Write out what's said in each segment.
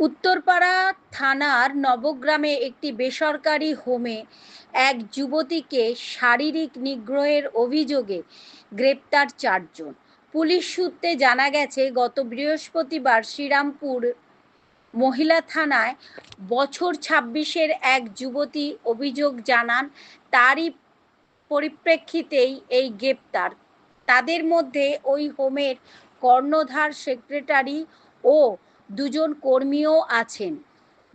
উত্তরপাড়া থানার নবগ্রামে একটি বেসরকারি হোমে এক যুবতীকে শারীরিক নিগ্রহের অভিযোগে গ্রেপ্তার ৪ জন। পুলিশ সূত্রে জানা গেছে, গত বৃহস্পতিবার শ্রীরামপুর মহিলা থানায় বছর ২৬-এর এক যুবতী অভিযোগ জানান। তারই পরিপ্রেক্ষিতেই এই গ্রেপ্তার। তাদের মধ্যে ওই হোমের কর্ণধার, সেক্রেটারি ও ২ জন কর্মীও আছেন।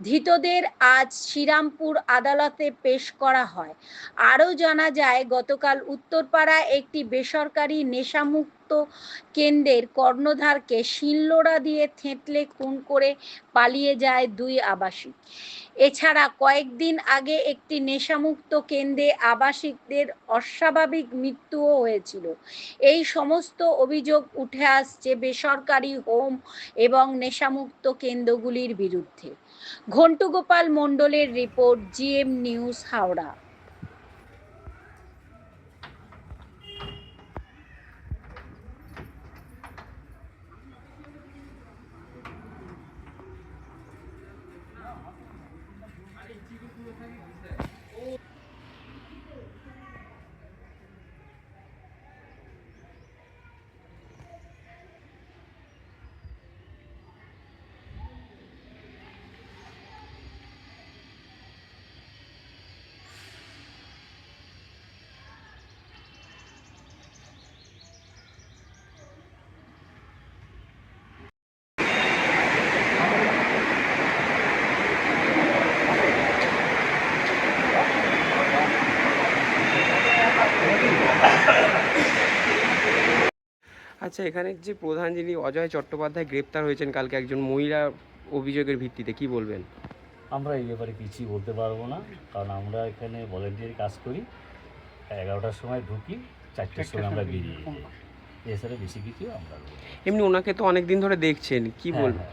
ধৃতদের আজ শ্রীরামপুর আদালতে পেশ করা হয়। আরও জানা যায়, গতকাল উত্তরপাড়ায় একটি বেসরকারি নেশামুক্ত কেন্দ্রের কর্ণধারকে শিলনোড়া দিয়ে থেঁতলে খুন করে পালিয়ে যায় ২ আবাসিক। এছাড়া কয়েকদিন আগে একটি নেশামুক্ত কেন্দ্রে আবাসিকদের অস্বাভাবিক মৃত্যুও হয়েছিল। এই সমস্ত অভিযোগ উঠে আসছে বেসরকারি হোম এবং নেশামুক্ত কেন্দ্রগুলির বিরুদ্ধে। ঘন্টু গোপাল মণ্ডলের রিপোর্ট, জিএম নিউজ, হাওড়া। আচ্ছা, এখানে যে প্রধান যিনি অজয় চট্টোপাধ্যায় গ্রেপ্তার হয়েছেন কালকে একজন মহিলা অভিযোগের ভিত্তিতে, কি বলবেন? আমরা এই ব্যাপারে কিছুই বলতে পারবো না, কারণ আমরা এখানে ভলেন্টিয়ার কাজ করি। 11টার সময় ঢুকি, 4টের সময় আমরা বেরিয়ে যাই। এছাড়া বেশি কিছু আমরা এমনি ওনাকে তো অনেক দিন ধরে দেখছেন, কি বলবেন?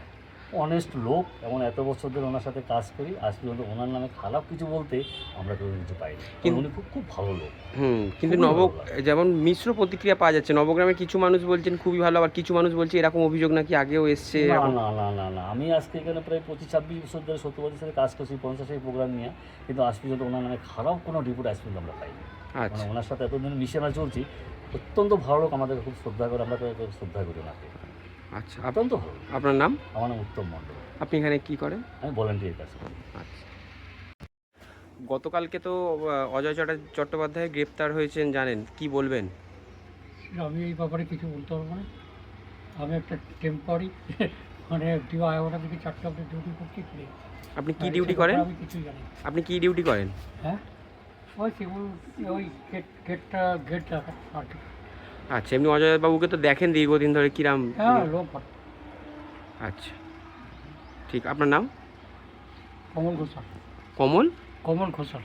অনেস্ট লোক, এমন এত বছর ধরে ওনার সাথে কাজ করি, আজ পর্যন্ত ওনার নামে খারাপ কিছু বলতে আমরা কেউ কিছু পাইনি। কিন্তু উনি খুব ভালো লোক। কিন্তু যেমন মিশ্র প্রতিক্রিয়া পাওয়া যাচ্ছে। নবগ্রামে কিছু মানুষ বলছেন খুবই ভালো, আবার কিছু মানুষ বলছে এরকম অভিযোগ নাকি আগেও এসছে। না না না না না আমি আজকে এখানে প্রায় 25-26 বছর ধরে, 70 বছর সাথে কাজ করছি 50-এর প্রোগ্রাম নিয়ে, কিন্তু আজ পর্যন্ত ওনার নামে খারাপ কোনো রিপোর্ট আজ পর্যন্ত আমরা পাইনি। মানে ওনার সাথে এতদিন মিশে আমরা চলছি, অত্যন্ত ভালো লোক, আমাদেরকে খুব শ্রদ্ধা করে, আমরা শ্রদ্ধা করি ওনাকে। আচ্ছা, অত্যন্ত ভালো। আপনার নাম? আমার নাম উত্তম মণ্ডল। আপনি এখানে কি করেন? আমি ভলেন্টিয়ার কাজ করি। আচ্ছা, গতকালকে তো অজয় চট্টোপাধ্যায় গ্রেপ্তার হয়েছেন, জানেন, কি বলবেন? আমি এই ব্যাপারে কিছু বলতে পারবো না। আমি একটা টেম্পোরারি মানে 11টা থেকে 4টা অবধি ডিউটি করছি। আপনি কি ডিউটি করেন? আমি কিছুই জানি না। আপনি কি ডিউটি করেন? হ্যাঁ, ওই ওই গেটটা আর কি। আচ্ছা, এমনি অজয় বাবুকে তো দেখেন দীর্ঘদিন ধরে, কিরাম? হ্যাঁ, লোক। আচ্ছা, ঠিক। আপনার নাম? কমল ঘোষাল। কমল কমল ঘোষাল।